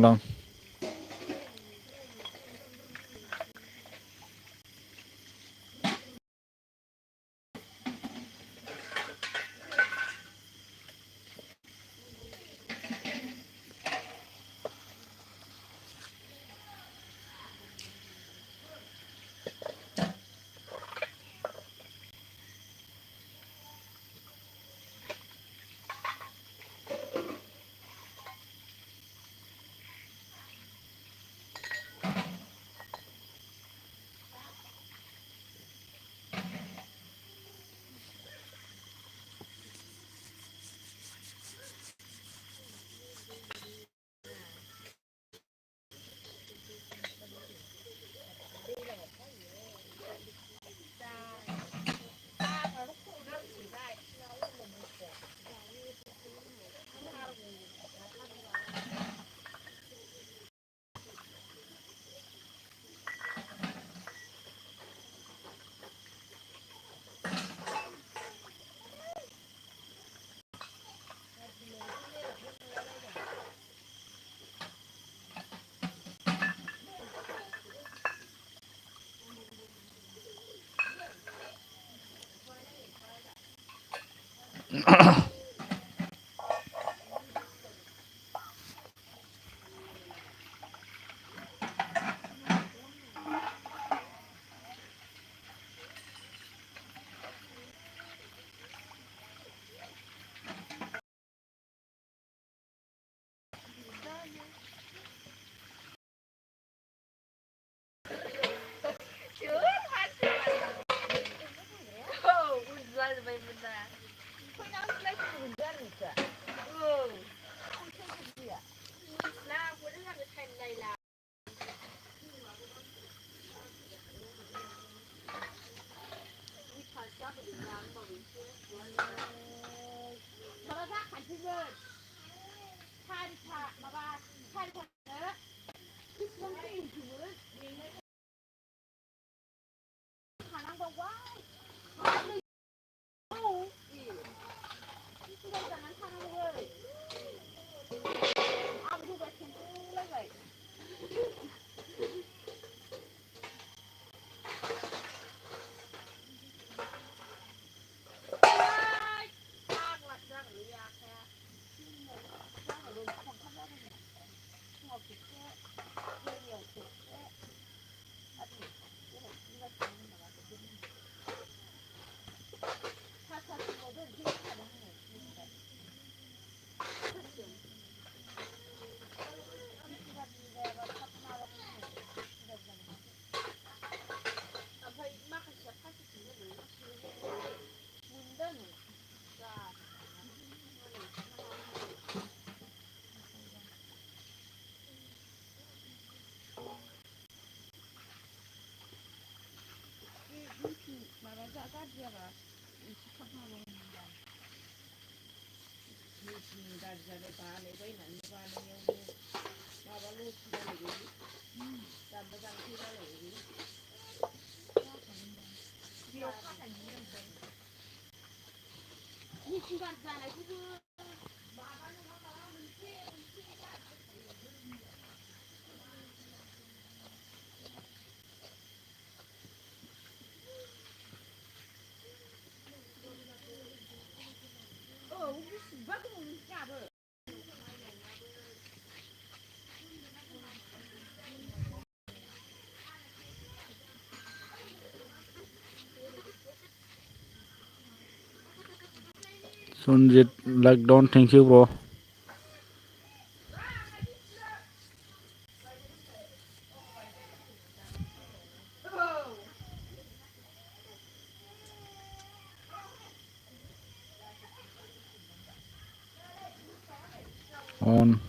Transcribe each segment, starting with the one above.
ลองSunjit lockdown, thank you bro. On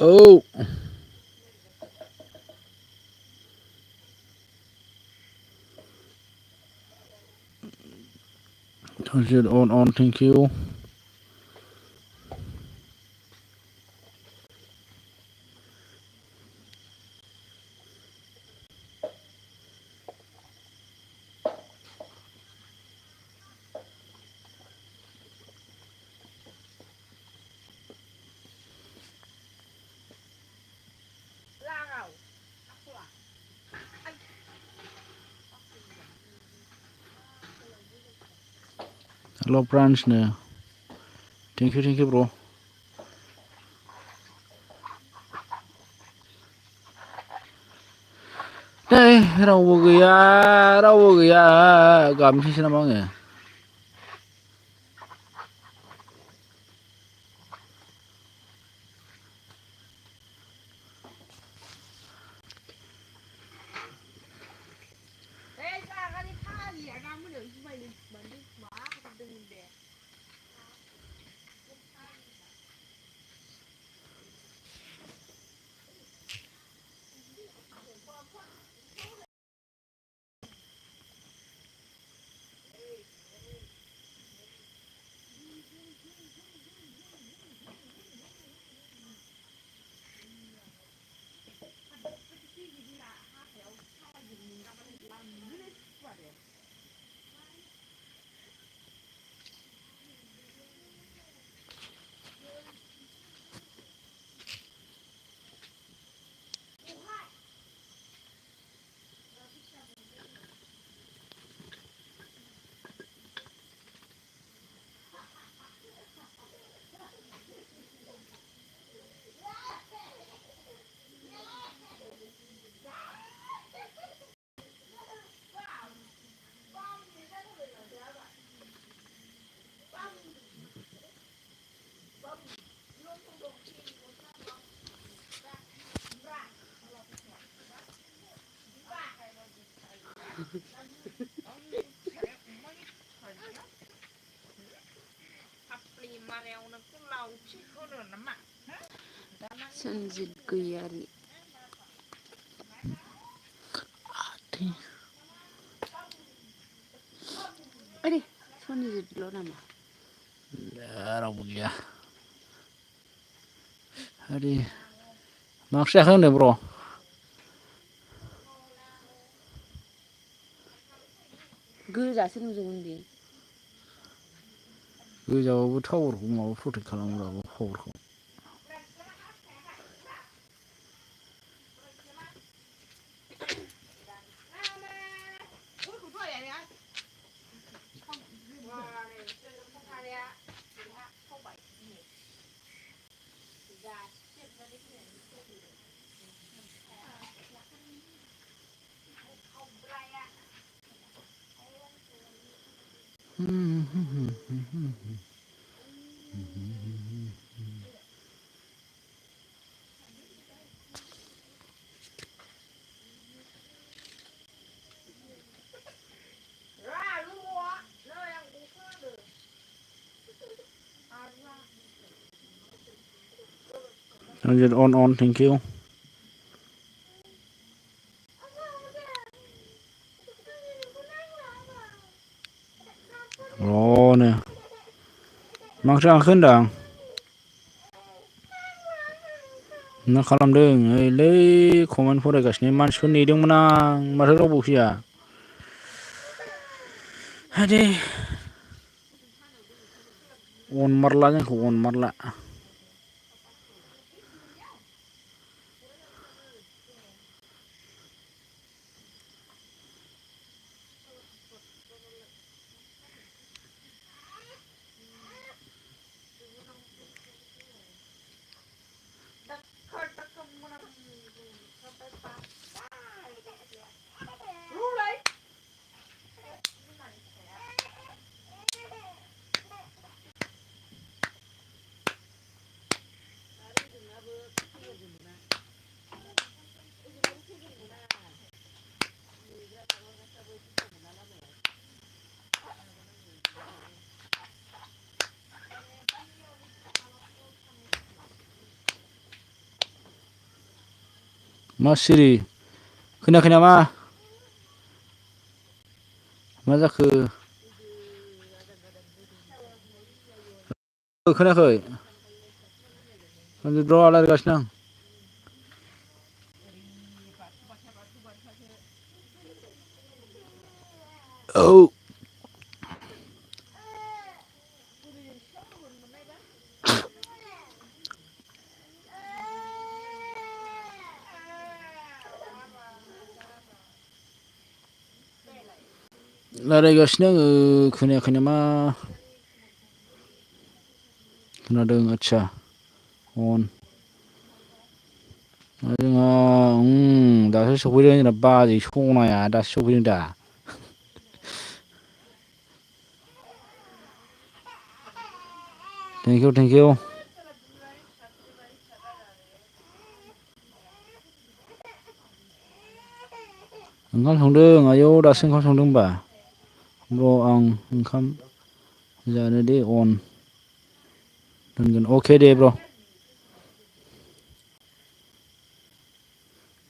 Oh, turn it on. Thank you. Hello, friends. Thank you, bro. Đây, रावबो गैया गाबनोसैसो नामा आङो Sanjit Guyari. Aduh, Sanjit lo nama. रावबो गैया अरे मा ओंख्रि जाखो होनदों ब्र गोजासो नुदोंमोन बे गोजाबाबो टावारखौ माबा प्रटेक्ट खालामग्राबो पावारखौ on thank you नो मा ओंख्रि जाखो होनदां मा खालामदों ओइलै कमेन्ट फरायगासिनो मानसिफोर नेदोंमोन आं माथो रावबो फैया हादे अनमारला जोंखौ अनमारला मा सिरि खोनायाखै नामा मा जाखो खोनायाखै सनजित र' रायलायगासिनो आं औ रायलायगासिनो आङो खोनायाखै नामा खोनादों आदसा अन जोंहा दासो सफैदों जोंना बाजै सनाया दासो सफैदों दा थेंकिउ ओंखाम संदों आयौ दासो ओंखाम संदों होनबा र' आं ओंखाम जानो दे अन दोनगोन अके दे ब्र'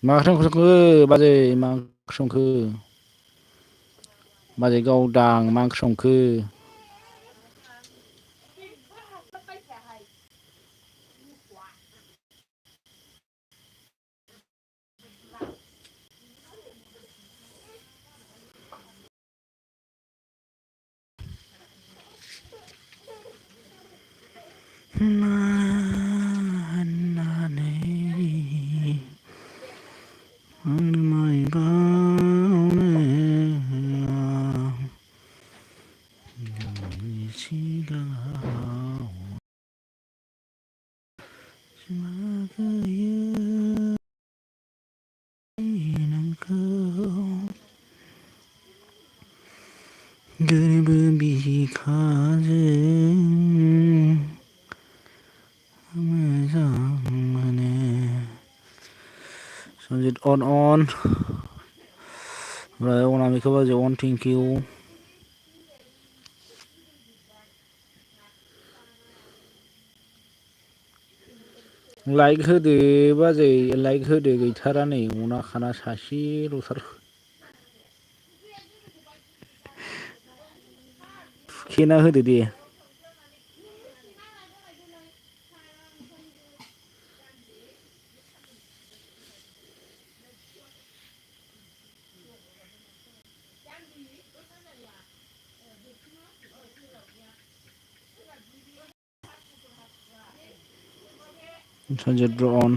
मा ओंख्रि संखो बाजै मा ओंख्रि संखो बाजै गावदां मा ओंख्रि संखो मा होननानै आंनो माइ बावनो नोंनि सिगाङाव सिमा गैयै नोंखौ गोरबो बिखाजों मोजां मोनो सनजित अन ओमफ्राय अनामिका बाजै अन थेंकिउ लाइक होदो बाजै लाइक होदो गैथारा नै अना खाना सासेल'थार थुखेना होदो दे सनजित ब्र अन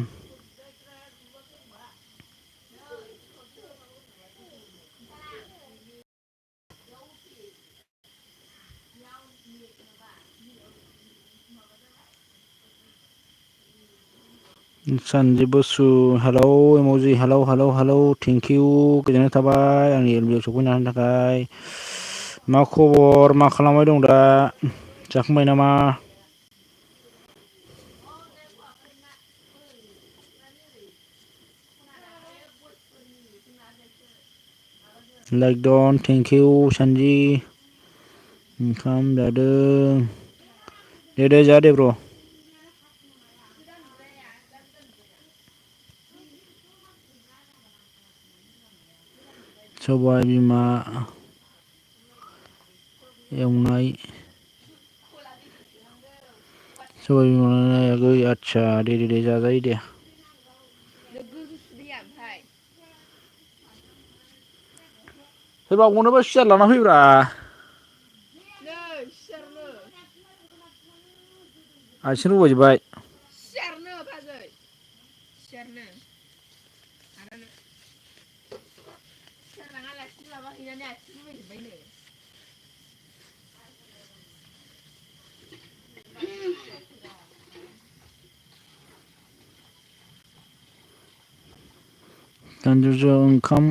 सनजिब बसु हेलौ इम'जि हेलौ थेंकिउ गोजोननाय थाबाय आंनि एलबिआव सफैनो हानायनि थाखाय मा खबर मा खालामबाय दं दा जाखांबाय नामा लाइक दन थेंकिउ सानजि ओंखाम जादों दे जा दे ब्र' सबाय बिमा एवनाय सबाय बिमा आगै आदसा दे जाजायो दे सोरबा अनोबा सियार लाना फैब्रा आथिं रबायजोब्बाय सानजौफुआव ओंखाम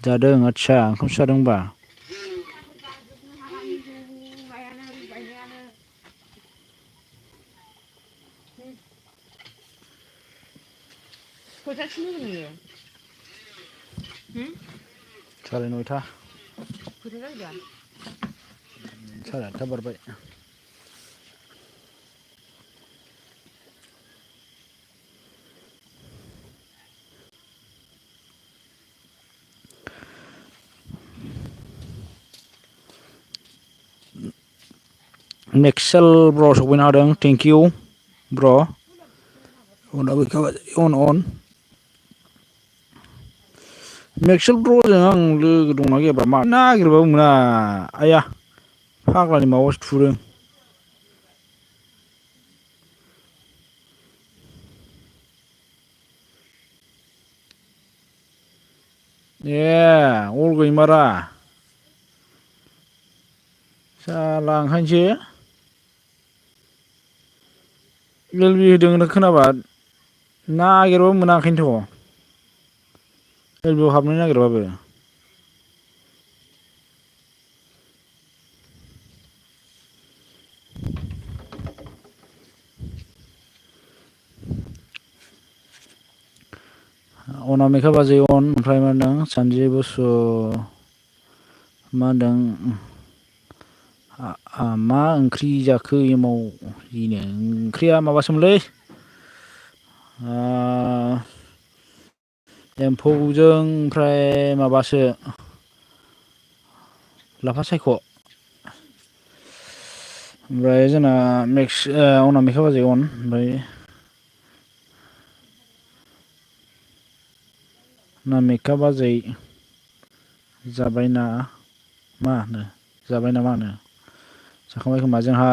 जादों आदसा ओंखामसो जादों होनबा साराय नयथा साराय आठथा बारबाय नेक्सेल ब्र सफैनो हादों थेंक इउ ब्र अन मेक्सेल ब्र'जों आं लोगो दंना गैयाब्रा मा नागिरबाबो मोना आया फाग्लानि माबासो थुदों ए अल गैमारा साला ओंखायनोसो एलबि होदों होनना खोनाबा नागिरबाबो मोना ओंखायनोथ' एलबिआव हाबनो नागिरबाबो अनामिका बाजै अन ओमफ्राय मा होनदों सानजि बसु मा होनदों मा ओंख्रि जाखो एमावजिनो ओंख्रिया माबासोमोनलै एम्फौजों ओमफ्राय माबासो लाफा सायख' ओमफ्राय जोंना अनामिका बाजै अन ओमफ्राय नामिका बाजै जाबाय ना मा होनो जाबाय ना मा होनो जाखांबाय खोमा जोंहा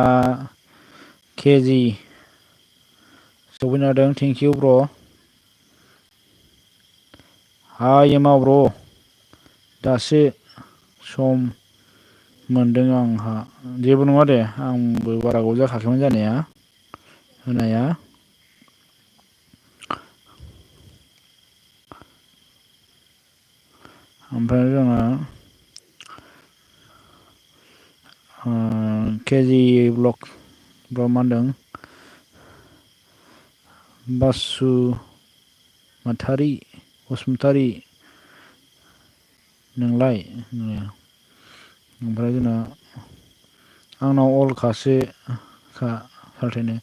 केजि सफैनो हादों थेंक इउ ब्र हाय एमाव ब्र दासो सम मोनदों आंहा जेबो नङा दे आंबो बारा गोबाव जाखायाखैमोन जानाया होनाया ओमफ्राय जोंना केजि ब्लक मा होनदों बासुमतारी बसुमतारी नोंलाय ओमफ्राय जोंना आंनाव अलखासो फाल्थायनो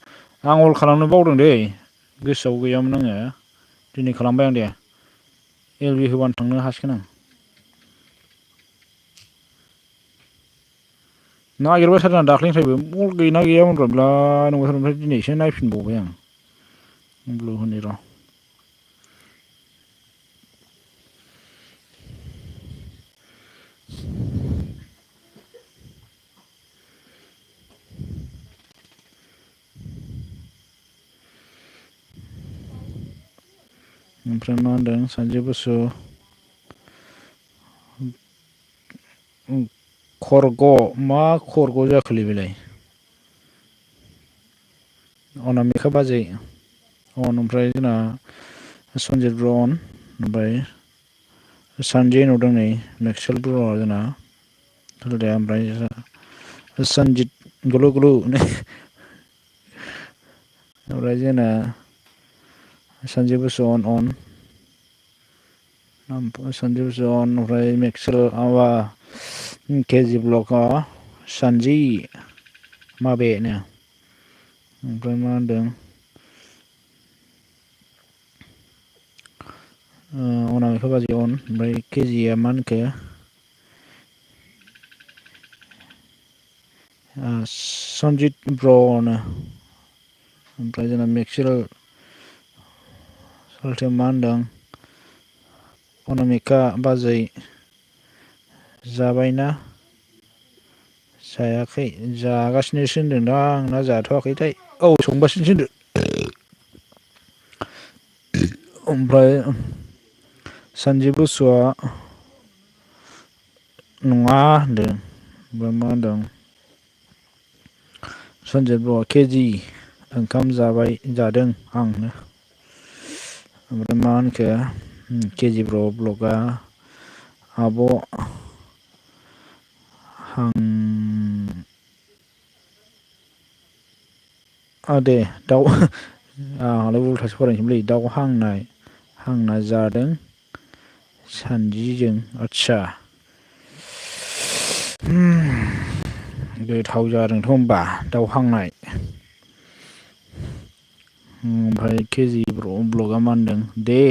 आं अल खालामनो बावदों दै गोसोआव गैयामोन आङो दिनै खालामबाय आं दे एलबि होबानो थांनो हासिगोन आं नागिरबाय थादों आं दाख्लैनिफ्रायबो अल गैना गैयामोनब्रा ब्ला नंबायथारदों ओमफ्राय दिनैसो नायफिनबावबाय आं ब्लु होनि र' ओमफ्राय मा होनदों सानजु बसु खरग मा खरग जाखोलै बेलाय अनामिका बाजै अन ओमफ्राय जोंना सनजित ब्र अन ओमफ्राय सानजि नुदों नै मेक्सेल ब्र जोंना ओमफ्राय सनजित गलु गलु ओमफ्राय जोंना सनजि बसु अन सनजि बसु अन ओमफ्राय मेक्सेल माबा केजि ब्लकआ सानजि माबेनो ओमफ्राय मा होनदों अनामिका बाजै अन ओमफ्राय केजिया मा होनखो सनजित ब्रनो ओमफ्राय जोंना मेक्सेल सालथेया मा होनदों अनामिका बाजै जाबायना जायाखै जागासिनोसो होनदोंदां आंना जाथ'वाखैथाय औ संगासिनोसो होनदों ओमफ्राय सानजि बसुआ नङा होनदों ओमफ्राय मा होनदों सनजित बर' केजि ओंखाम जादों आं ओमफ्राय मा होनखो केजि ब्लकआ आब' दे दाउ आंहालाय उल्थासो फरायनोसैमोनलै दाउ हांना जादों सानजिजों आदसा गोथाव जादोंथ' होनबा दाउ हांनाय ओमफ्राय केजि ब्लकआ मा होनदों दे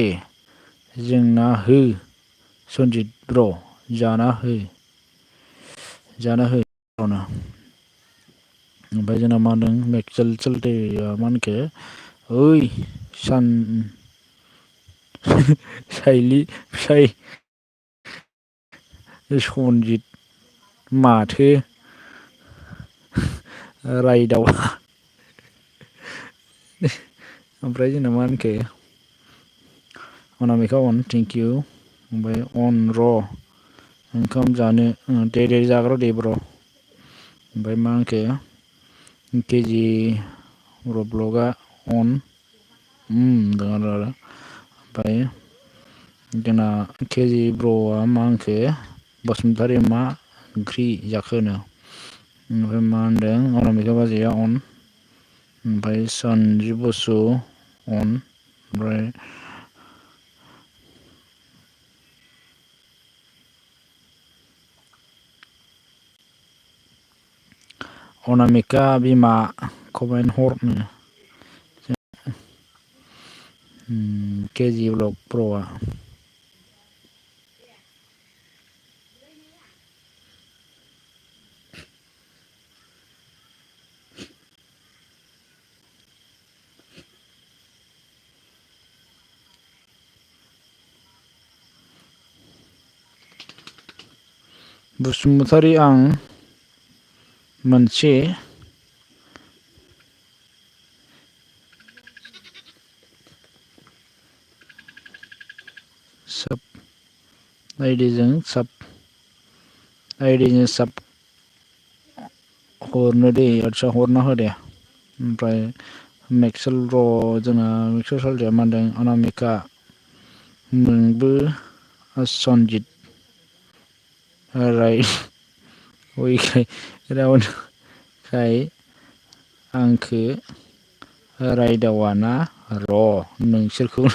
जोंना हो सनजित ब्र जाना हो ओमफ्राय जोंना मा होनदों मेक्सेल चलते मा होनखो ओइ सान साइलि फिसाय सनजित माथो रायदावआ ओमफ्राय जोंना मा होनखो अनामिका अन थेंकिउ ओमफ्राय अन र' ओंखाम जानो दे जाग्र' दे ब्र' ओमफ्राय मा होनखो केजि ब्लगआ अन दङ र' ओमफ्राय जोंना केजि ब्र'आ मा होनखो बसुमतारी मा ओंख्रि जाखोनो ओमफ्राय मा होनदों अनामिका बाजैया अन ओमफ्राय सनजिब बसु अन ओमफ्राय अनामिका बिमा कमेन्ट हरनो केजि ब्लग प्र'आ बसुमतारी आं मोनसे साब आइडिजों साब हरनो दे आदसा हरना हो दे ओमफ्राय मेक्सेल र' जोंना मेक्सेल सालथेया मा होनदों अनामिका नोंबो सनजित रावनखाय आंखो रायदावाना र' नोंसोरखौ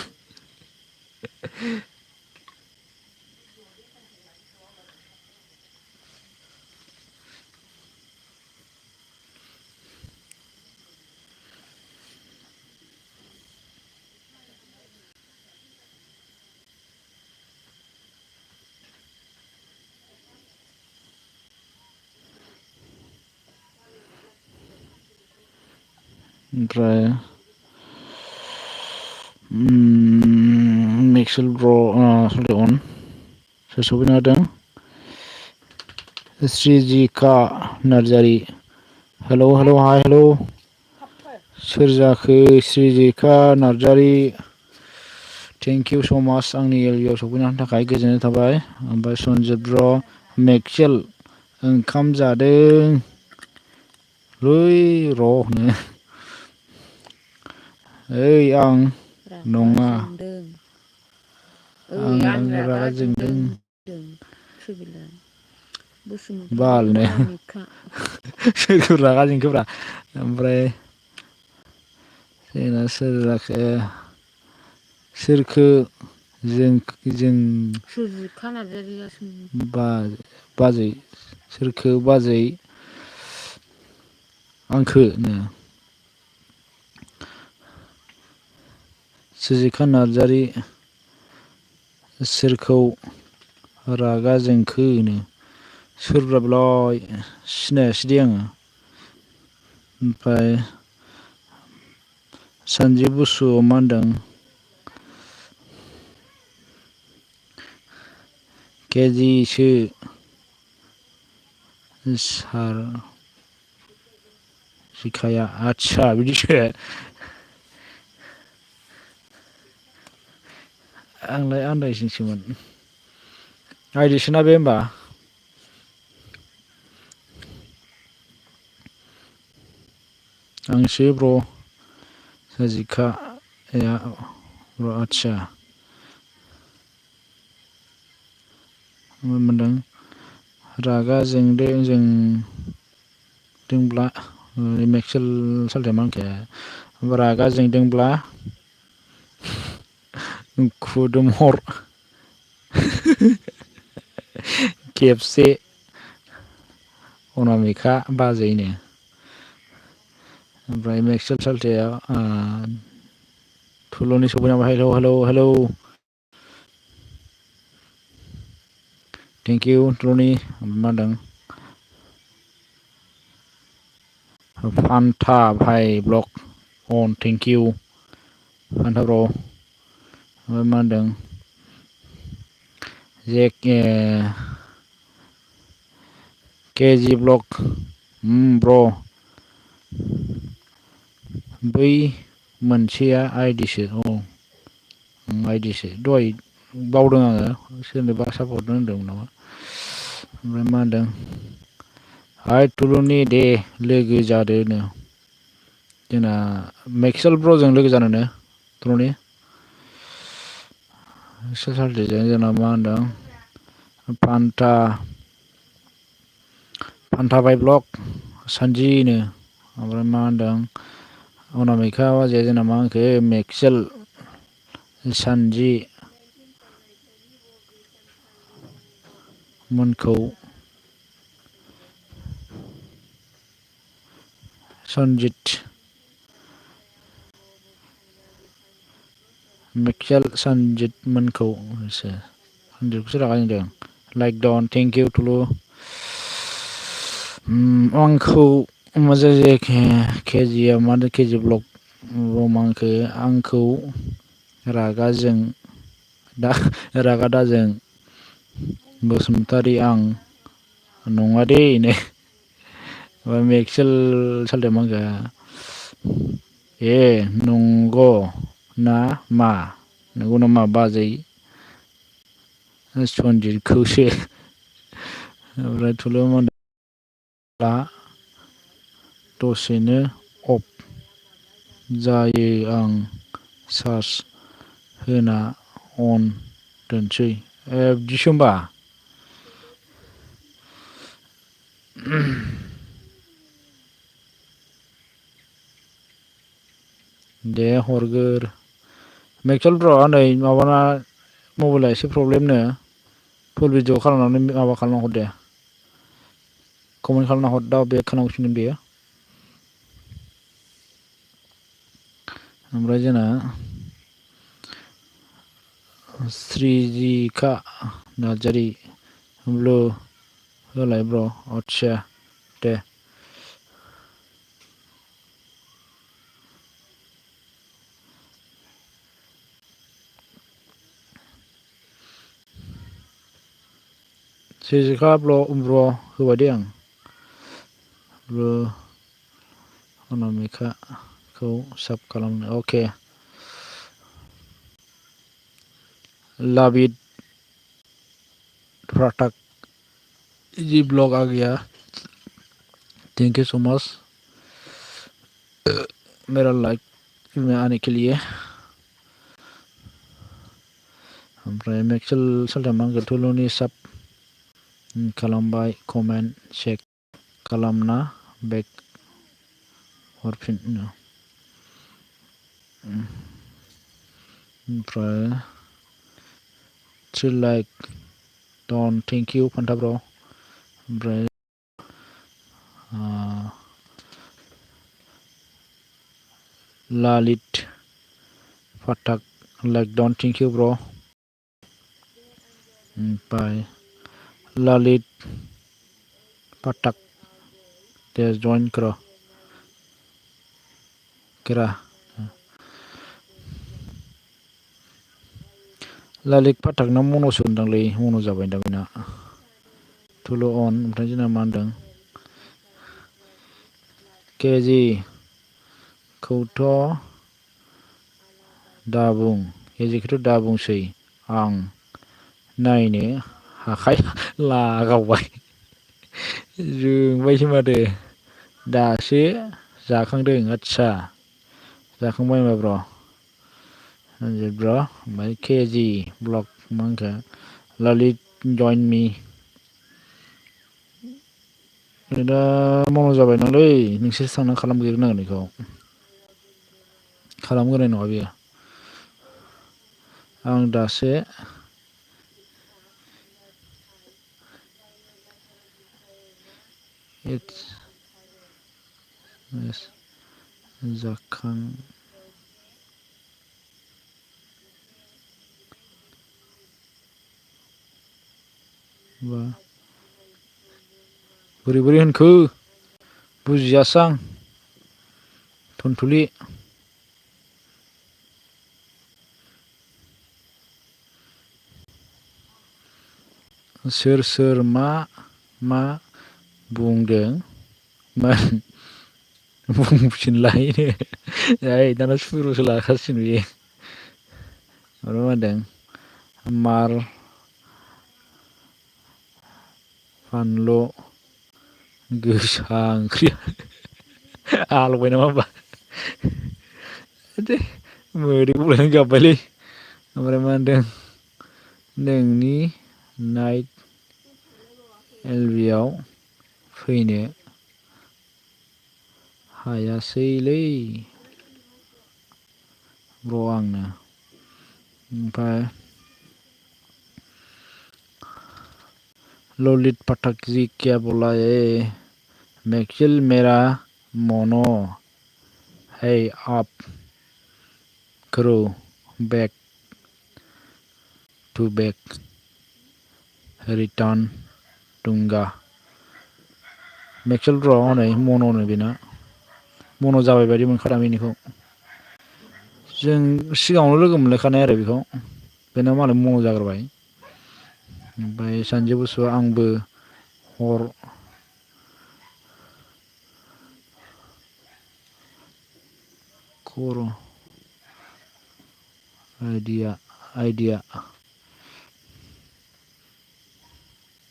ओमफ्राय मेक्सेल ब्र' अन सोर सफैनो हादों श्रीजिका नार्जारि हेलौ हाय हेलौ सोर जाखो श्रीजिका नार्जारि थेंकिउ स' माच आंनि एरियायाव सफैनायनि थाखाय गोजोननाय थाबाय ओमफ्राय सनजित ब्र' मेक्सेल ओंखाम जादों लै र' होनो ओइ आं रागा नङा जोंदों ओइ आं रागा जोंदों होनदों थ्रिबिला बसुमतारी बालनो अनामिका सोरखौ रागा जोंखोब्रा ओमफ्राय जोंना सोर जाखो सोरखो जों सुजुखा नार्जारिया बाजै सोरखो बाजै आंखोनो सुजिखा नार्जारि सोरखौ रागा जोंखो होनो सोरब्रा बेलाय सिनायासै दे आङो ओमफ्राय सनजिब बसु मा होनदों केजिसो सार जिखाया आदसा बिदिसो आंलाय आन्दायसिनसोमोन आइदिसोना बे होमबा आंसो ब्र' साजिखाया ब्र' आदसा मोनदों रागा जोंदोंब्ला मेक्सेल सालथेया मा होनखो रागा जोंदोंब्ला खुदुमहर खेबसे अनामिका बाजैनो ओमफ्राय मेक्सेल सालथेया थुलुंनि सफैनांबाय हेलौ थेंकिउ थुलुनि मा होनदों फान्था भाई ब्लक अन थेंक इउ फान्था ब्र ओमफ्राय मा होनदों जे केजि ब्लक ब्र बै मोनसेया आइडिसो आइडिसो दहाय बावदों आङो सोरनोबा सापर्ट होनदोंमोन नामा ओमफ्राय मा होनदों हाय थुलुनि दे लोगो जादोनो जोंना मेक्सेल ब्र'जों लोगो जानोनो थुलुनि सालटेजों जोंना मा होनदों फान्था बाय ब्लक सानजिनो ओमफ्राय मा होनदों अनामिका बाजैया जोंना मा होनखो मेक्सेल सानजि मोनखौ सनजित मेक्सेल सनजित मोनखौ सनजितखौसो रागा जोंदों like Don thank you Tullu आंखौ मा जायो केजिया मा होनदों केजि ब्लक रमांखो आंखौ रागा दाजों बसुमतारी आं नङा दे मेक्सेल सालथे मांगा नंगौ ना मा नंगौ नामा बाजै सनजितखौसो ओमफ्राय थुलु दा दसेनो अफ जायो आं चार्ज होना अन दोनसै बिदिसो होमबा दे हरगोर मेक्सेल ब्र नै माबाना मबाइला एसे प्रब्लेमनो फुल भिडिअ खालामनानै माबा खालामना हर दे कमेन्ट खालामना हर दा बेक खालामफिनगोन बेयो ओमफ्राय जोंना श्रीजिखा नार्जारि ब्लु होलाय ब्र आदसा दे श्रीजिखा ब्र होबाय दे आं ब्लु अनामिकाखौ साब खालामनो अके लाभ इट प्राटाक जी ब्लॉग आ गया थैंक यू सो मच मेरा लाइक में आने के लिए ओमफ्राय मेक्सेल साल्टामांगो थुलुनि साब खालामबाय कमेन्ट चेक खालामना बेक हरफिन ओमफ्राय 3 लाइक डन थेंक इउ फान्था ब्र ओमफ्राय लालित फाटाक लाइक डन थेंक इउ ब्र ओमफ्राय लालित फाटाक दे जइन करा लालित फाटाकना मन'सो होनदांलै मन' जाबाय दा बेना थुलु अन ओमफ्राय जोंना मा होनदों केजि खौथ' दाबुं केजिखौथ' दाबुंसै आं नायनो हाखाया लागावबाय जोंबायसो माथो दासो जाखांदों आदसा जाखांबाय होनबा ब्र ब्र ओमफ्राय केजि ब्लक मा होनखो लालित जइन मी दा मन' जाबाय नालै नोंसोरसो थांना खालामग्रोनांगोन बेखौ खालामग्रोनाय नङा बेयो आं दासो जाखां बोरै होनखो बुजियासै आं थुनथुलि सोर मा बुंदों बुंफिनलायनो दाना सुरुसो लाखासिगोन बियो मा होनदों मार फानलु गोसा ओंख्रिया आलौबाय नामा होमबा मोदै गलायनाय गाबबायलै ओमफ्राय मा होनदों नोंनि नाइट एलबिआव फैनो हायासैलै ब्र' आंनो ओमफ्राय ललित पाठक जी क्या बोला है मैक्सवेल मेरा मोनो है आप करो बैक टू बैक रिटर्न दूंगा मैक्सवेल ब्र' हनै मन'नो बेना मन' जाबाय बायदि मोनखादां बेनिखौ जों सिगाङावनो लोगो मोनलायखानाय आरो बेखौ बेना मालाय मन' जाग्रोबाय ओमफ्राय सानजु बसुआ आंबो हर खर' आइडिया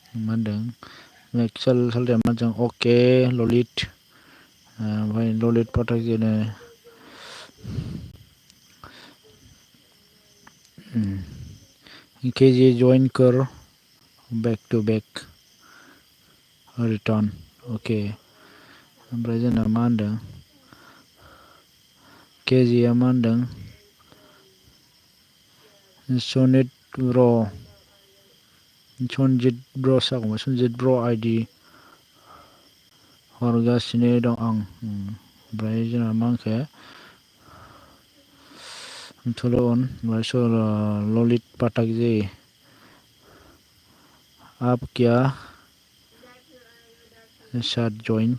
मा होनदों मैक्सवेल सालथेया मा होनदों अके ललित ओमफ्राय ललित पाठकजोनो केजी जइन कर बैक टू बैक रिटर्न अके ओमफ्राय जोंना मा होनदों केजिया मा होनदों सनित सनजित ब्र' जागौमोन सनजित ब्र' आइडि हरगासिनो दं आं ओमफ्राय जोंना मा होनखो थुलुन ललित पाठक जी आप क्या साथ जॉइन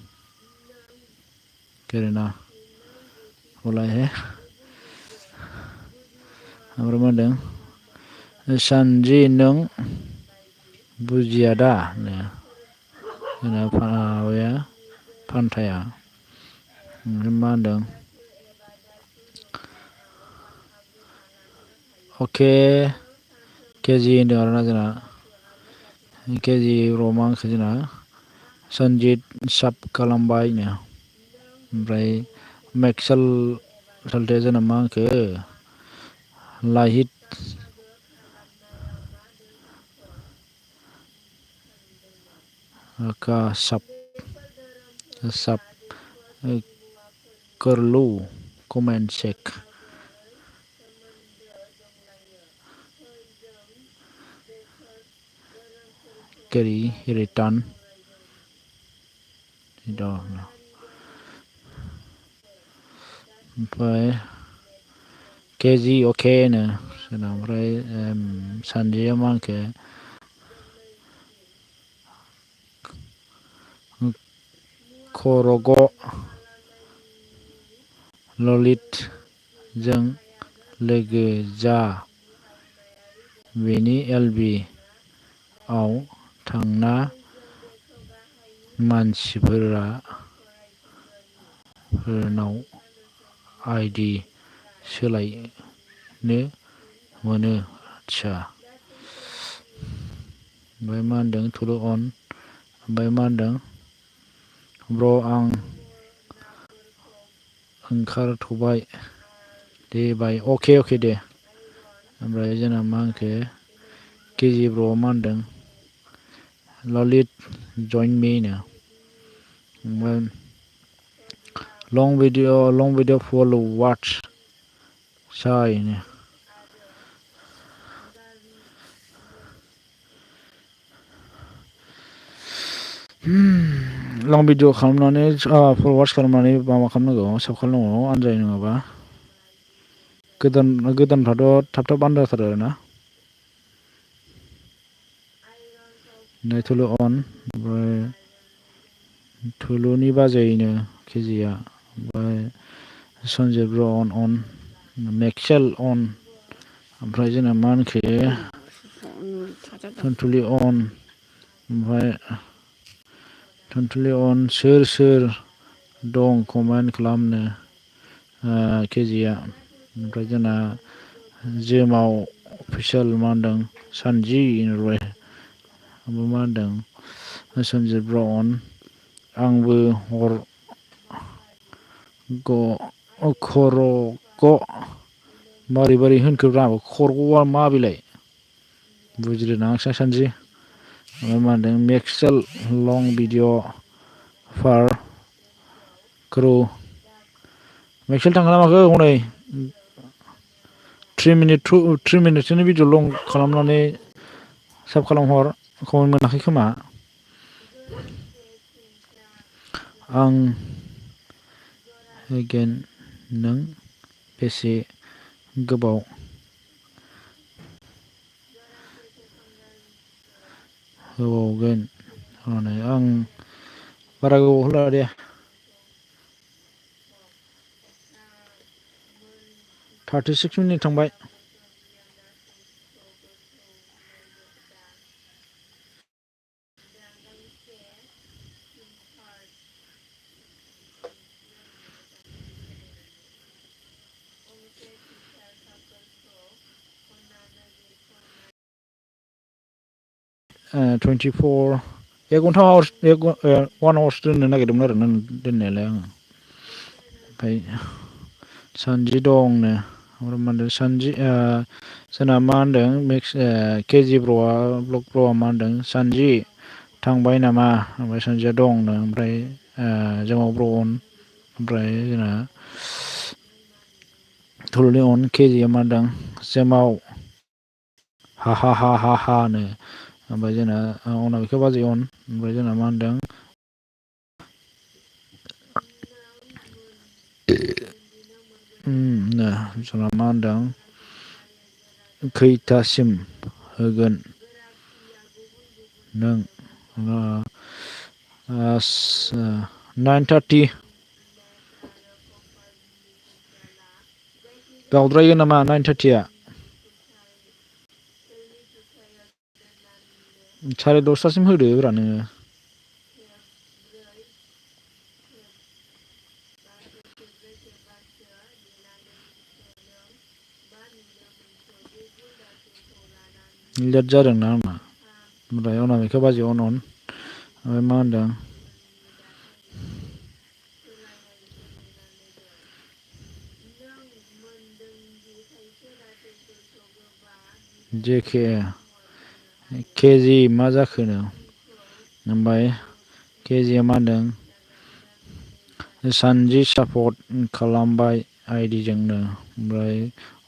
करना बोला है ओमफ्राय मा होनदों सानजि नों बुजिया दा जोंना माबाया फान्थाया ओमफ्राय मा होनदों अके केजि होनदों आरोना जोंना केजि रमा हांखो जोंना सनजित साब खालामबायनो ओमफ्राय मैक्सवेल सालथेया जोंना मा होनखो लाहित का सब कर लो कमेंट चेक करी रिटर्न ओमफ्राय केजि अके नो ओमफ्राय सानजिया मा होनखो खरग ललित जों लोगो जा बेनि एलबि आव थांना मानसिफोरनाव आइडि सोलायनो मोनो आच्छा ओमफ्राय मा होनदों थुलु अन ओमफ्राय मा होनदों ब्र' आं ओंखारथ'बाय दे बाय अके दे ओमफ्राय जोंना मा होनखो केजि ब्र'आ मा होनदों ललित जइन मी नो ओमफ्राय लं भिडिअ फुल वाट्स साइनो लं भिडिअ खालामनानै फरवार्ड खालामनानै माबा खालामनांगौ साब खालामनांगौ आनजाय नङाबा गोदानफ्राथ' थाब आनजाथारो ना थुलु अन ओमफ्राय थुलुनि बाजैनो केजिया ओमफ्राय सन्जय ब्र अन मेक्सेल अन ओमफ्राय जोंना मा होनखो टुनटुलि अन ओमफ्राय टुनटुलि अन सोर दं कमेन्ट खालामनो केजिया ओमफ्राय जोंना जोमाव अफिसियेल मा होनदों सानजि रय ओमफ्राय मा होनदों सन्जय ब्राउन आंबो हर खरग मारै होनखोब्रा खरग'आ मा बेलाय बुजिलायलाङासै सानजि ओमफ्राय मा होनदों मेक्सेल लं भिडिअ फार क्र' मेक्सेल थांगोना माखो हनै 3 मिनिटसोनि भिडिअ लं खालामनानै साब खालामहर कमेन्ट मोनाखै खोमा आं होगोन नों बेसे गोबाव होबावगोन होननानै आं बारा गोबाव होला दे 36 मिनिट थांबाय (24) 1 घन्टा 1 आवार्स दोननो नागिरदोंमोन आरो दोननायालाय आङो ओमफ्राय सानजि दंनो ओमफ्राय मा होनदों सानजि जोंना मा होनदों केजि ब्र'आ ब्लग ब्र'आ मा होनदों सानजि थांबाय नामा ओमफ्राय सानजिया दंनो ओमफ्राय जोमाव ब्र'अन ओमफ्राय जोंना थुलुलि अन केजिया मा होनदों जोमाव हा नो ओमफ्राय जोंना अनामिका बाजै अन ओमफ्राय जोंना मा होनदों जोंना मा होनदों खैथासिम होगोन नों 9:30 बावद्रायो नामा 9:30 10:30 होदो ब्रा नोङो लेट जादोंना आंना ओमफ्राय अनामिका बाजै अन ओमफ्राय मा होनदों जेके केजि मा जाखोनो ओमफ्राय केजिया मा होनदों सानजि सापर्ट खालामबाय आइडिजोंनो ओमफ्राय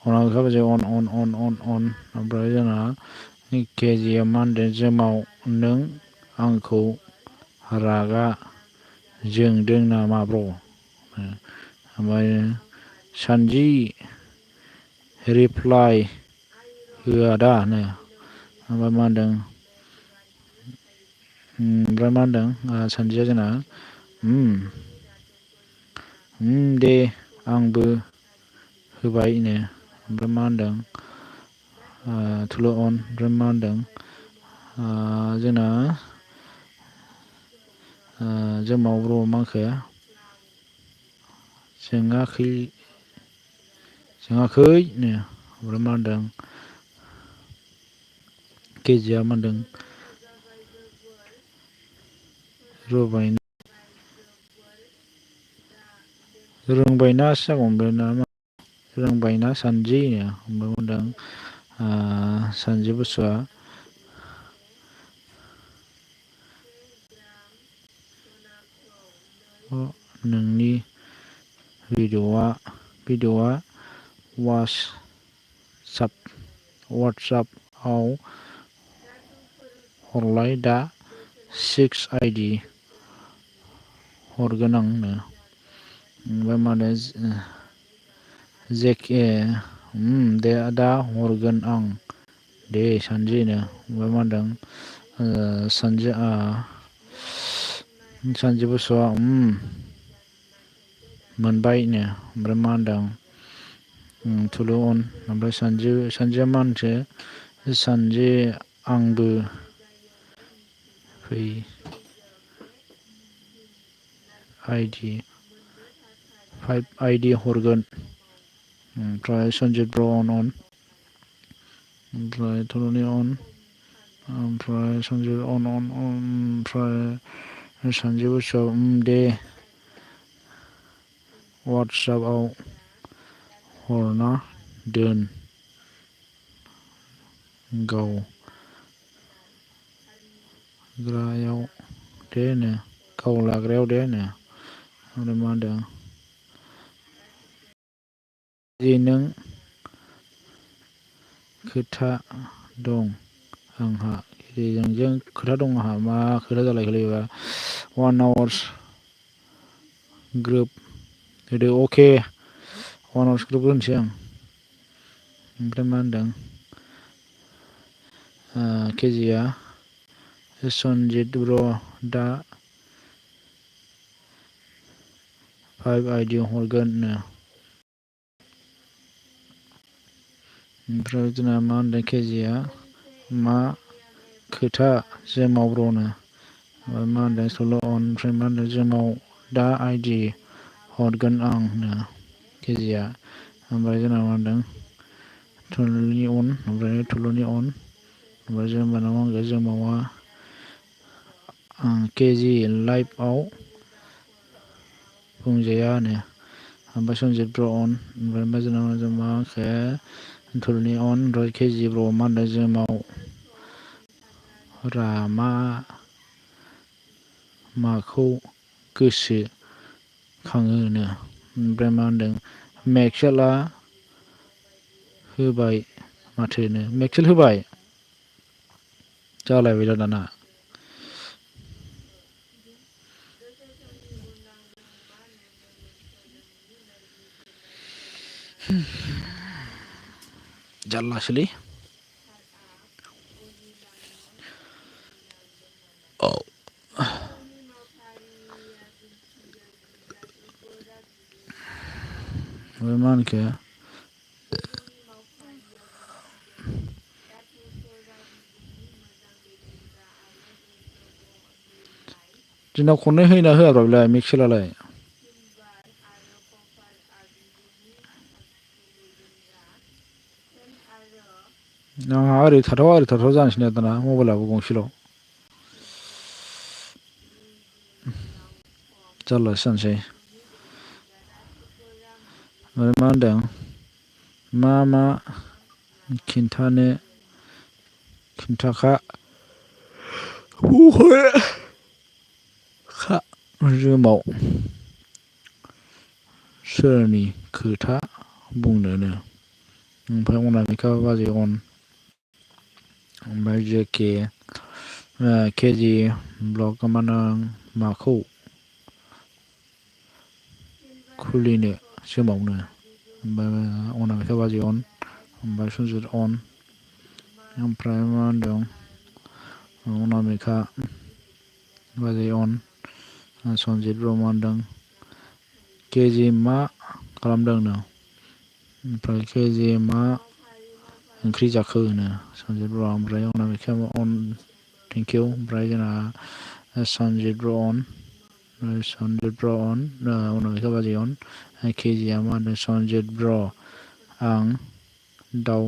अनामिका बाजै अन ओमफ्राय जोंना केजिया मा होनदों जोमाव नों आंखौ रागा जोंदों नामा ब्र ओमफ्राय सानजि रिप्लाइ होआ दा नो ओमफ्राय मा होनदों सानजिया जोंना दे आंबो होबाय नो ओमफ्राय मा होनदों थुल' अन ओमफ्राय मा होनदों जोंना जोमाव ब्र मा होनखो सोङाखैनो ओमफ्राय मा होनदों केजिया मा होनदों रोंबायनासो जागौमोन नामा रोंबायना सानजिनो ओमफ्राय होनदों सानजि बसुआ नोंनि भिडिअ'आ वाट्सएपआव हरलाय दा 6 आइडि हरगोन आंनो ओमफ्राय मा होनो जेके दे दा हरगोन आं दे सानजिनो ओमफ्राय मा होनदों सानजि बसुआ मोनबायनो ओमफ्राय मा होनदों थुलु अन ओमफ्राय सानजिया मा होनखो सानजि आंबो फै आइडि 5 आइडि हरगोन ओमफ्राय सन्जित ब्र अन ओमफ्राय थुलुनि अन ओमफ्राय सन्जित अन ओमफ्राय सानजि बसुआव दे वाट्सएपआव हरना दोन गावग्रायाव दे नो गाव लाग्रायाव दे नो ओमफ्राय मा होनदों जे नों खोथा दं आंहा जों खोथा दं आंहा मा खोथा जालायखोलै 1 आवार्स ग्रुप होदो अके 1 आवार्स ग्रुप होनोसै आं ओमफ्राय मा होनदों केजिया सन्जित ब्र दा 5 आइडि हरगोन नो ओमफ्राय जोंना मा होनदों केजिया मा खोथा जोमाव ब्र'नो ओमफ्राय मा होनदों सल' ओमफ्राय मा होनदों जोमाव दा आइडि हरगोन आं नो केजिया ओमफ्राय जोंना मा होनदों थुलुनि अन ओमफ्राय थुलुनि अन ओमफ्राय जोमाना मा होनगोन जोमावा केजि लाइभआव बुंजाया नो ओमफ्राय सन्जित ब्र अन ओमफ्राय जोंना मा होनखो थुलुनि अन ओमफ्राय केजि ब्र मा होनदों जोमाव मा माखौ गोसो खाङोनो ओमफ्राय मा होनदों मेक्सेला होबाय माथोनो मेक्सेल होबाय जालायबाय दाना जारलासोलै ओमफ्राय मा होनखो दिनाव खननै होयोना होआब्रा बेलाय मेक्सेलालाय आंहा ओरै थाथाव जानोसै ना दाना मबाइलाबो गंसेल' जारलासो जानोसै ओमफ्राय मा होनदों मा खिन्थाखा जोमाव सोरनि खोथा बुंनोनो ओमफ्राय अनामिका बाजै अन ओमफ्राय जेके केजि ब्लक नों माखौ खुलिनो जोमावनो ओमफ्राय अनामिका बाजै अन ओमफ्राय सन्जित अन ओमफ्राय मा होनदों अनामिका बाजै अन सन्जित ब्र मा होनदों केजि मा खालामदोंनो ओमफ्राय केजि मा ओंख्रि जाखो होनो सन्जित ब्र ओमफ्राय अनामिका अन थेंकिउ ओमफ्राय जोंना सन्जित ब्र अन अनामिका बाजै अन केजिया मा होनदों सन्जित ब्र आं दाउ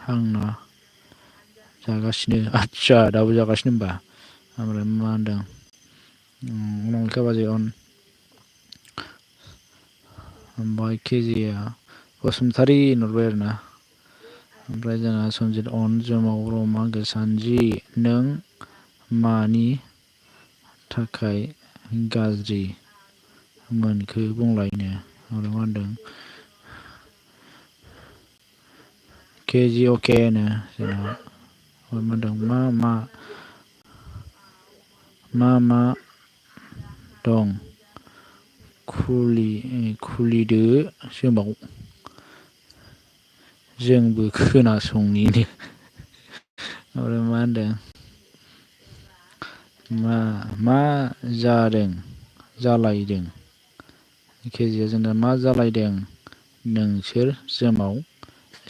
हांना जागासिनो आदसा दाबो जागासिनो होनबा ओमफ्राय मा होनदों अनामिका बाजै अन ओमफ्राय केजिया बसुमतारी होनहरबाय आरोना ओमफ्राय जोंना सन्जित अन जोमाव ब्र मा होनगोन सानजि नों मानि थाखाय गाज्रि मोनखो बुंलायनो ओमफ्राय मा होनदों केजि अके नो जोंना मा होनदों मा दं खुलिदो जोमाव जोंबो खोनासंनिनो ओमफ्राय मा होनदों मा जादों जालायदों केजिया जोंना मा जालायदों नोंसोर जोमाव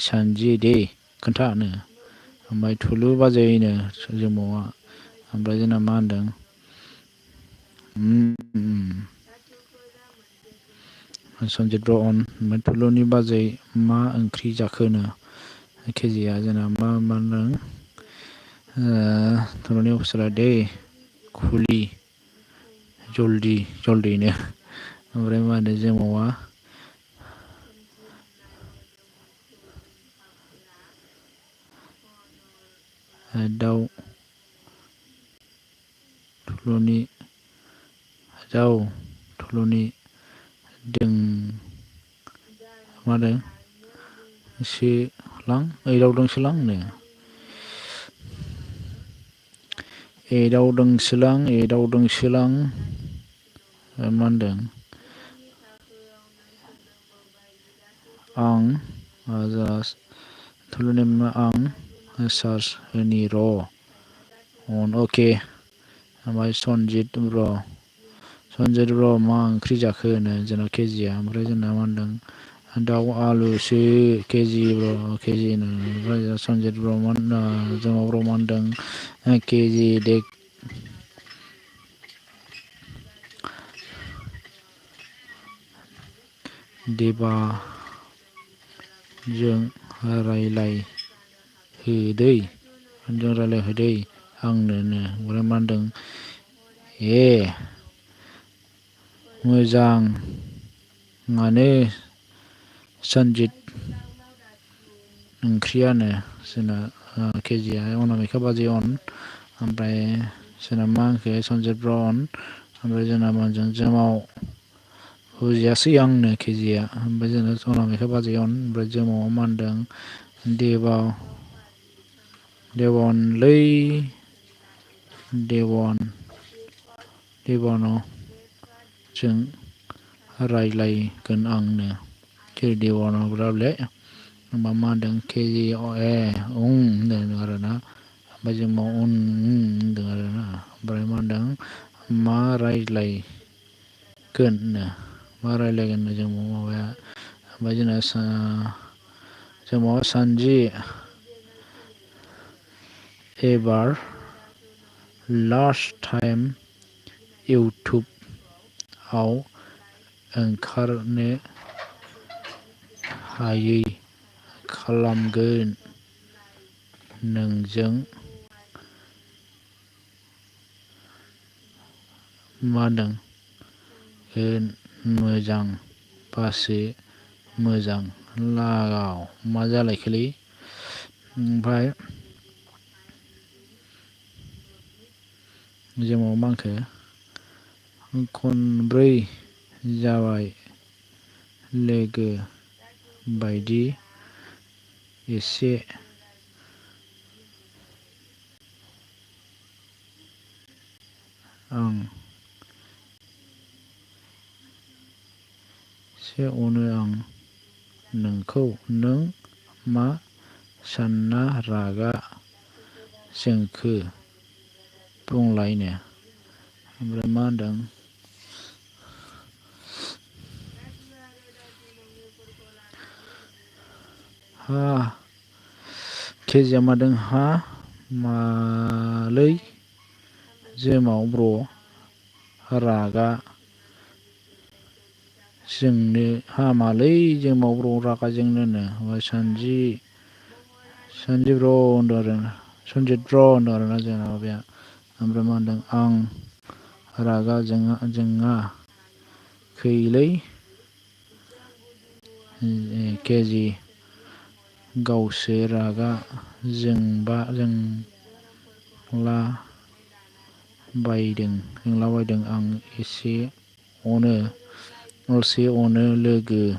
सानजि दे खोन्थानो ओमफ्राय थुलु बाजैनो जोमावा ओमफ्राय जोंना मा होनदों सनजित ब्र अन ओमफ्राय थुलुनि बाजै मा ओंख्रि जाखोनो केजिया जोंना मा होनदों थुलुनि अफिसारा दे खुलि जल्दिनो ओमफ्राय मा होनो जोमावा दाउ थुलुनि दों मा होनो सोलां एदावदोंसोलां मा होनदों आं थुलुनि आं चार्ज होनि र' अन अके ओमफ्राय सनजित ब्र मा ओंख्रि जाखो होनो जोंना केजिया ओमफ्राय जोंना मा होनदों दाउ आलुसो केजि ओमफ्राय सनजित ब्र जोमा ब्र मा होनदों केजि दे देबा जों रायलायहोदै आंनो ओमफ्राय मा होनदों मोजाङानो सनजित ओंख्रियानो जोंना केजिया अनामिका बाजै अन ओमफ्राय जोंना मा होनखो सनजित ब्र अन ओमफ्राय जोंना मा होनदों जोमाव बुजियासै आंनो केजिया ओमफ्राय जोंना अनामिका बाजै अन ओमफ्राय जोमावा मा होनदों देवानलै देवान जों रायलायगोन आंनो देवानब्रालाय होमबा मा होनदों केजि होनदों आरोना ओमफ्राय जोमाव होनदों आरोना ओमफ्राय मा होनदों मा रायलायगोननो जोमाव माबाया ओमफ्राय जोंना जोमावा सानजि एबार लास्ट टाइम इउटुबआव ओंखारनो हायै खालामगोन नोंजों मा होनदों मोजां बासो मोजां लागाव मा जालायखोलै ओमफ्राय जोमाव मा होनखो खनब्रै जाबाय लोगो बायदि एसे अनो आं नोंखौ नों मा सानना रागा जोंखो बुंलायनो ओमफ्राय मा होनदों केजिया मादों मालै जोमाव ब्र रागा जोंनो हामालै जोमाव ब्र रागा जोंनोनो ओमफ्राय सनजित ब्र होनदों आरोना जोंना माबाया ओमफ्राय मा होनदों आं रागा जोङाखैलै केजि गावसो रागा जोंलाबायदों आं असे अनो लोगो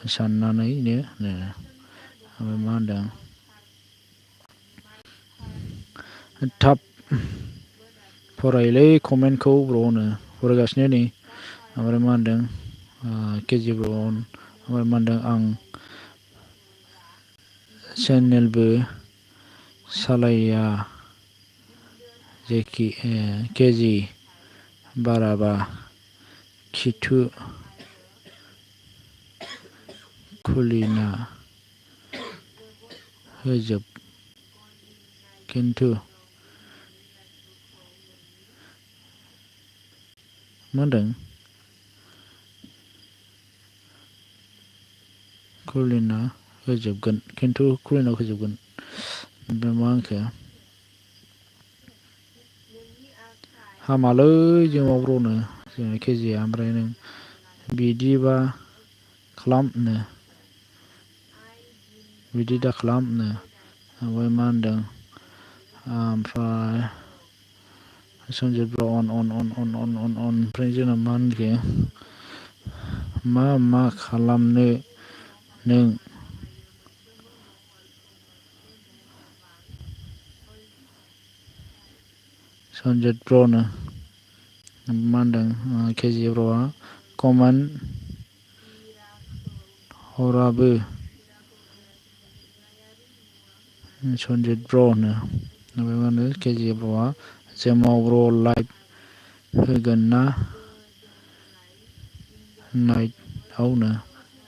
साननानैनो ओमफ्राय मा होनदों थाब फरायलै कमेन्टखौ ब्र'नो फरायगासिनो नै ओमफ्राय मा होनदों केजि ब्र ओमफ्राय मा होनदों आं चेनेलबो सालाया केजि बाराबा खिथु खुलिना होजोब खिन्थु मा होनदों खुलिना होजोबगोन खिन्थु खुलिना होजोबगोन ओमफ्राय मा होनखो हामालै जों ब्र'नो जोंना केजिया ओमफ्राय नों बिदिबा खालामनो बिदि दा खालामनो ओमफ्राय मा होनदों ओमफ्राय सनजित अन ओमफ्राय जोंना मा होनखो मा खालामनो नों सनजित ब्र'नो मा होनदों केजि ब्र'आ कमेन्ट हराबो सनजित ब्र' होनो ओमफ्राय मा होनो केजि ब्र'आ जेमाव ब्र' लाइभ होगोन ना नाइटआवनो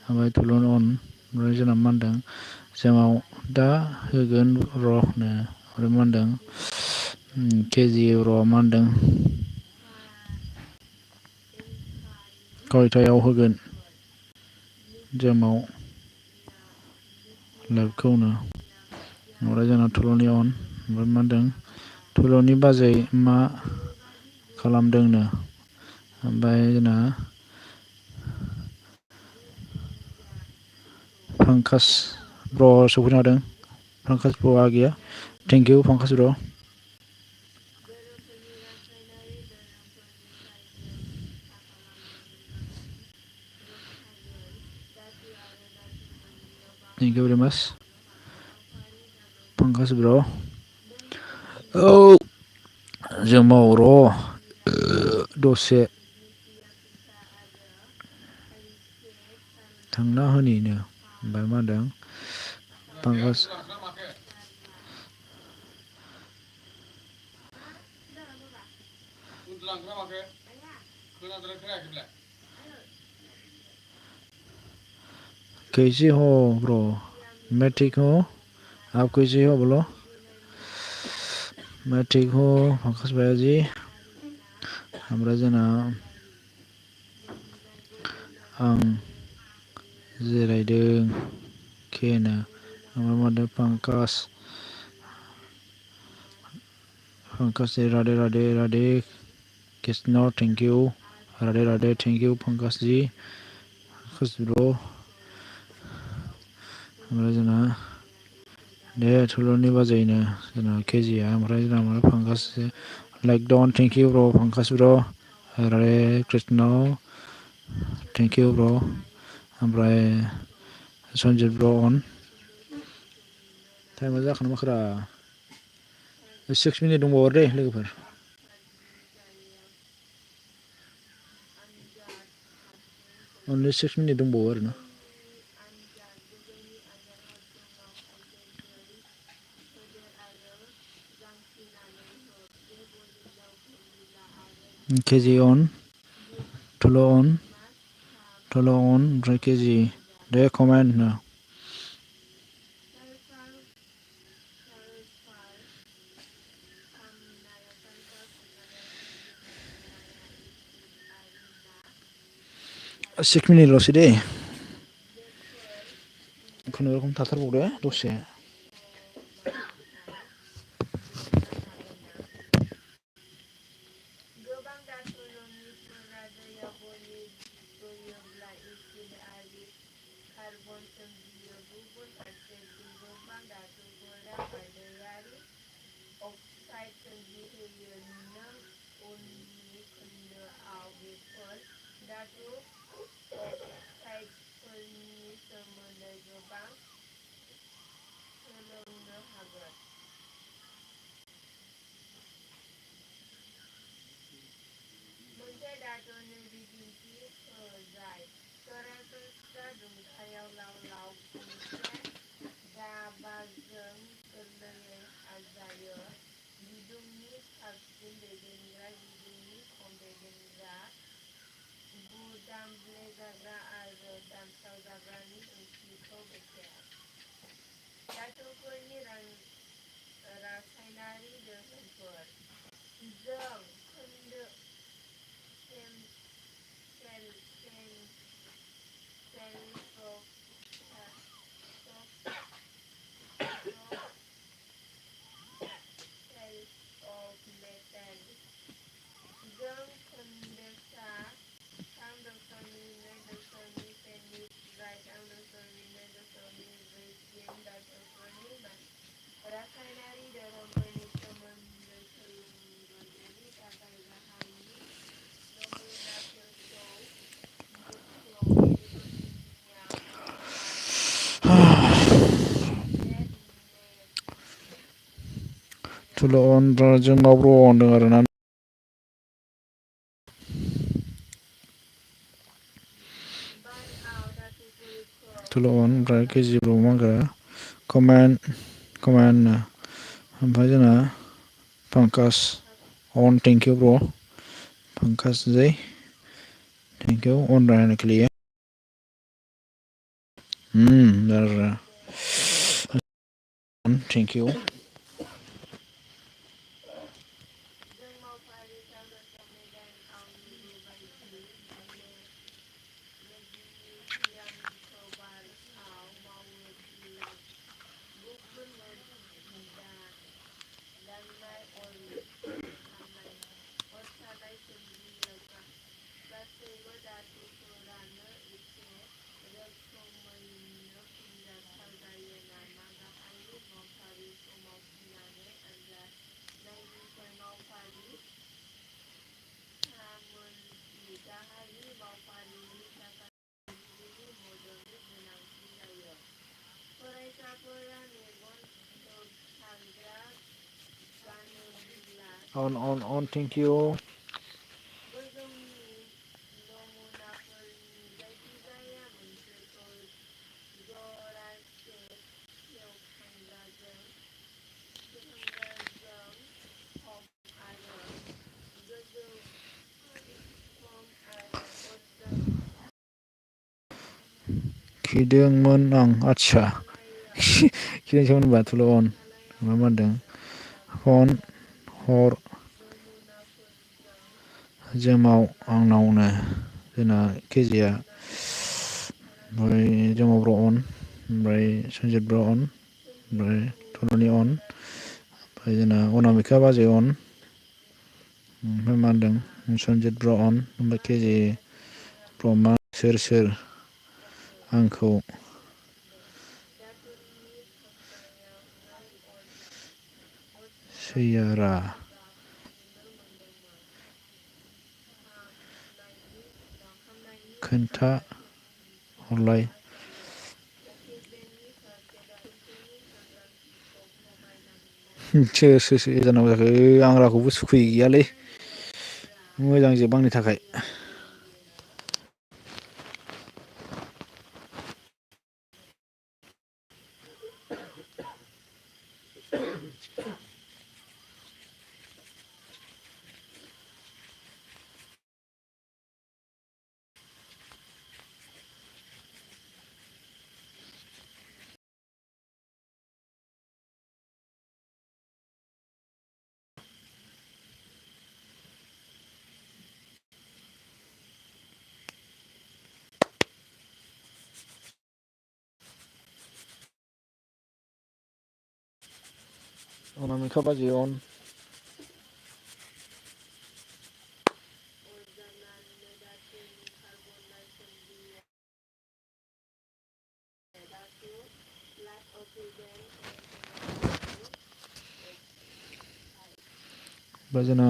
ओमफ्राय थुलुन अन ओमफ्राय जोंना मा होनदों जेमाव दा होगोन र'नो ओमफ्राय मा होनदों केजि ब्र'आ मा होनदों खयथायाव होगोन जेमाव लाइभखौनो ओमफ्राय जोंना थुलुनि अन ओमफ्राय मा होनदों थुलुनि बाजै मा खालामदोंनो ओमफ्राय जोंना पंकास ब्र' सफैनो हादों पंकास ब्र' आगैया थेंकिउ पंकास ब्र' थेंक इउ भेरि माच पंकास ब्र' औ जोमाव र' दसे थांना होनिनो ओमफ्राय मा होनदों पंकास कैसे हो ब्रो मैं ठीक हूँ आप कैसे हो बोलो मैं ठीक हूँ पंकज भैया जी ओमफ्राय जोंना आं जिरायदों केनो ओमफ्राय मा होनदों Pankaj Radhe Radhe Radhe Krishna thank you Radhe Radhe thank you Pankaj ji Pankaj ब्र' ओमफ्राय जोंना दे थुलुनि बाजैनो जोंना केजिया ओमफ्राय जोंना मा पंकास लाइक डन थेंक इउ ब्र' पंकास ब्र' राधे कृष्ण थेंक इउ ब्र' ओमफ्राय सनजित ब्र' अन टाइमा जाखोना माखोरा 6 मिनिट दंबावो दे लोगोफोर अनलि 6 मिनिट दंबावो आरोना केजि अन थुल' अन ओमफ्राय केजि दे कमेन्ट नो सिक्स मिनिटल'सै दे खुनुरुखुम थाथारबावदो दसे दामब्लेजाग्रा आरो दानसावजाग्रानि ओंथिखौ बेखेव। धातुफोरनि रासायनारि दोहोनफोर। जों खोन्दो जों खोन्दोसा 3.2.2 निफ्राय 3.2.4 सिम धातुफोरनि रासायनारि दोहोनफोरनि सोमोन्दै सोलोंगोन। बेनि थाखाय गाहायनि नमुनाफोरखौ मुंख'। एलुमिनियाम, कपार, लेड, थुल' अन जों माब्र' होनदों आरोना। बारआव धातुफोरखौ थुल' अन ओमफ्राय केजि ब्र' मा होनगोन कमेन्ट ओमफ्राय जोंना पंकाज अन थेंक इउ ब्र' पंकाज जै थेंक इउ अन रहने के लिए। Thank you. जों मावफारि 3.8 आव नुबोबाय दि मेग्नेसियामखौ बारआव मावोब्ला गुबुन दाननाय अर सानाय सोमजियो। गासैबो धातुफोरानो एखे रोखोमैनो फिनजाथाव जायो नामा? गाहायनि मावफारिखौ मावफुंनानै आनजाद नायनिफ्राय मावफारि सामोनथि। गाहायनि मावफारिनि थाखाय फोरोंगिरिनि मददनि गोनांथि जायो। फरायसाफोरा मेगन होबथाग्रा गानोब्ला अन थेंक इउ। गोजौनि नमुनाफोरनि जायखिजाया मोनसेखौ जरासे सेवखांग्राजों हम आरो गोजौ खम आरो अरजों खिदोंमोन आं आदसा खनायाव खिदोंसोमोन होनबा थुल' अन मा होनदों फन हर नमुनाफोरजों जोमाव आंनावनो जोंना केजिया ओमफ्राय जोमाव ब्र' अन ओमफ्राय सनजित ब्र' अन ओमफ्राय थुल'नि अन ओमफ्राय जोंना अनामिका बाजै अन ओमफ्राय मा होनदों सनजित ब्र' अन ओमफ्राय केजि ब्रह्मा सोर आंखौ धातुनि खफायाव नों अर सैयारा सावनाय नुनो मोनदोंमोन। खामनायनि खोन्था उनाव धातुनि हरलाय खफा जायो। अक्सिजेननि फारसे धातुफोरनि सांग्रांथिखौ खमायनाय सोर जानांगौ जाखो आं रावखौबो सुखुयै गैयालै मुवाफोरा मोजां जोब आंनि थाखाय। दैयाव गलियो। अनामिका बाजै अन अर जानानै धातुनि कार्बनाइड सोमजियो। धातु प्लास अक्सिजेन केमिकेल ओमफ्राय जोंना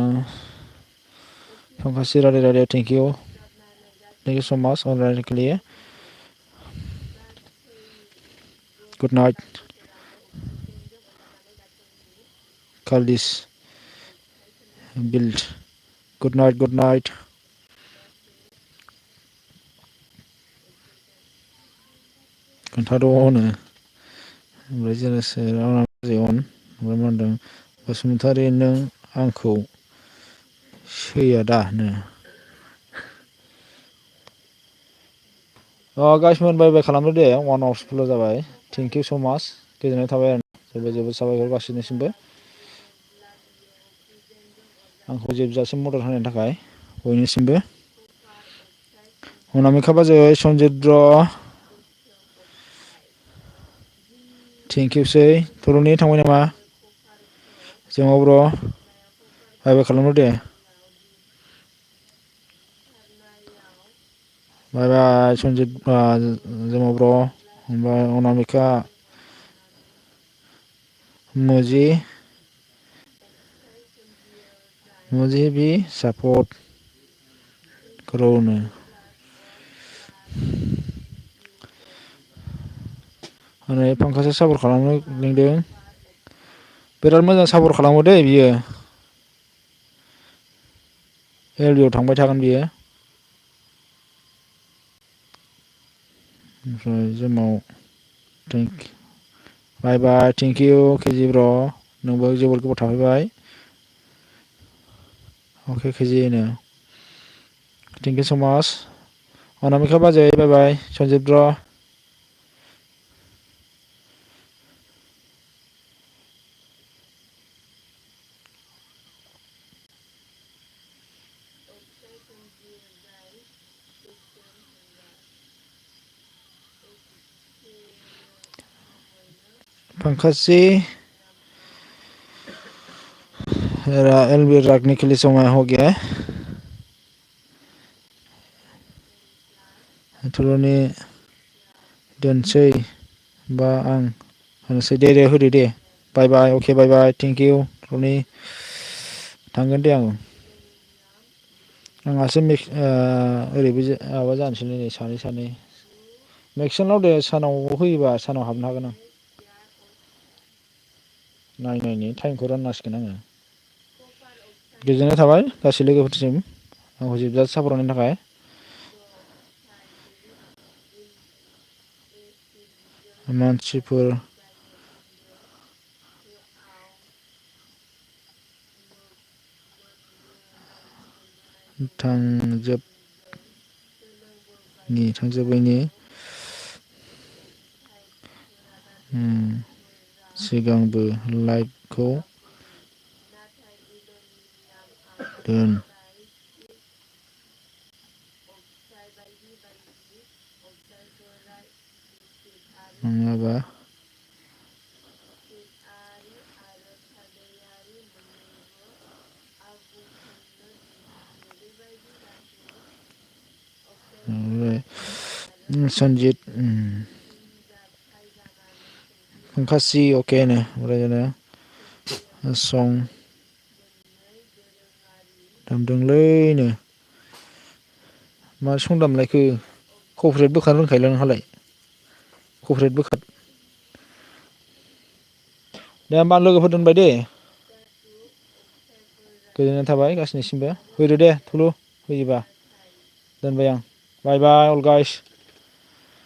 पंकज अक्सिजेननि राधे थेंक इउ सरजाबनानै सो धातुनि माच अन रहने के लिए। गासैबो गुड नाइट धातुफोरानो अक्सिजेनजों सरजाबनानै धातुनि काल्डिस बिल्ड गुड नाइट खोन्थाद' होनो ओमफ्राय ओमफ्राय मा होनदों बसुमतारी नों आंखौ सैया दा नो गाइस मोन बाय बाय खालामदो दे 1 आवार्स फुल जाबाय थेंक इउ स' माच गोजोननाय थाबाय आरो जोबोद जोबोद साबायखर गासिनिसिमबो आंखौ जोबजासिम मदद होनायनि थाखाय बयनिसिमबो अनामिका बाजै सन्जिद्र थेंक इउसै थर'नि थांबाय नामा जोंमाब्र बाय बाय खालामदो दे बाय बाय सन्जित जोंमाब्र ओमफ्राय अनामिका मुझे भी सपोर्ट करोनो हनै पांकाजआ सापर्ट खालामनो लिंदों बिराद मोजां सापर्ट खालामो दै बियो एलडिअ थांबाय थागोन बियो ओमफ्राय जोमाव बाय बाय थेंक इउ केजि ब्र नोंबो जोबोद गोबाव थाफैबाय अके केजि नो थेंक इउ स' माच अनामिका बाजै बाय बाय सन्जित ब्र पंकज जी एलबी रागने के लिए समय हो गया है थुलुनि दोनसै बा आं होनोसै दे होदो दे बाय बाय अके बाय बाय थेंक इउ थुलुनि थांगोन दे आं आंहासो ओरैबो माबा जानोसैलै नै सानै मेक्सनाव दे सानाव होयोबा सानाव हाबनो हागोन आं नायनायनि टाइमखौ राननांसिगोन आङो गोजोननाय थाबाय गासै लोगोफोरसिम आंखौ जोबजासे सापर्ट होनायनि थाखाय मानसिफोर थांजोबैनि सिगांबो लाइकखौ दोन नङाबा सन्जित पंकासि अके नो ओमफ्राय सं दामदोंलैनो मा सं दामलायखो कपारेट बोखानो रोंखायोलै नोंहालाय कपारेट बोखार दे होमबा लोगोफोर दोनबाय दे गोजोननाय थाबाय गासैनिसिमबो होदो दे थुलु होयोबा दोनबाय आं बाय बाय अल गाइस